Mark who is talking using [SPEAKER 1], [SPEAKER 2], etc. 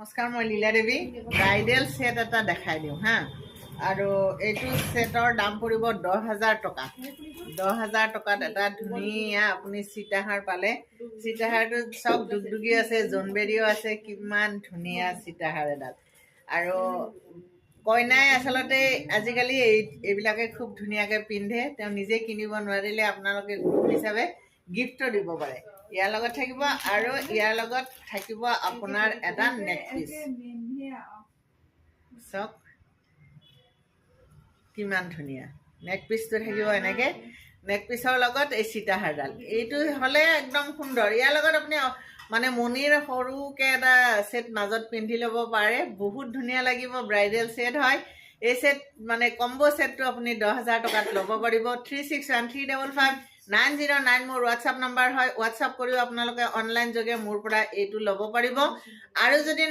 [SPEAKER 1] নমস্কাৰ, মই লীলা দেৱী। Bridal set এটা দেখাই দিওঁ হা। আৰু এইটো ছেটৰ দাম পৰিব 10,000 টকা। 10,000 টকাত এটা ধুনীয়া আপুনি সীতাহাৰ পালে। সীতাহাৰটো চব দুগদুগী আছে, জোনবেৰিও আছে। কিমান ধুনীয়া সীতাহাৰ এডাল। আৰু কইনাই আচলতে আজিকালি এইবিলাকে খুব ধুনীয়াকৈ পিন্ধে। তেওঁ নিজে কিনিব নোৱাৰিলে আপোনালোকে গ্ৰুপ হিচাপে গিফ্টটো দিব পাৰে। ইয়াৰ লগত থাকিব আৰু ইয়াৰ লগত থাকিব আপোনাৰ এটা নেক পিচ। চাওক কিমান ধুনীয়া নেক পিচটো থাকিব। এনেকৈ নেক পিচৰ লগত এই সীতাহাৰডাল এইটো হ'লে একদম সুন্দৰ। ইয়াৰ লগত আপুনি মানে মণিৰ সৰুকৈ এটা ছেট মাজত পিন্ধি ল'ব পাৰে। বহুত ধুনীয়া লাগিব। ব্ৰাইডেল ছেট হয়। এই ছেট মানে কম্বো ছেটটো আপুনি 10,000 টকাত ল'ব পাৰিব। 3613559091 মোৰ হোৱাটছআপ নাম্বাৰ হয়। হোৱাটছআপ কৰিও আপোনালোকে অনলাইন যোগে মোৰ পৰা এইটো ল'ব পাৰিব। আৰু যদি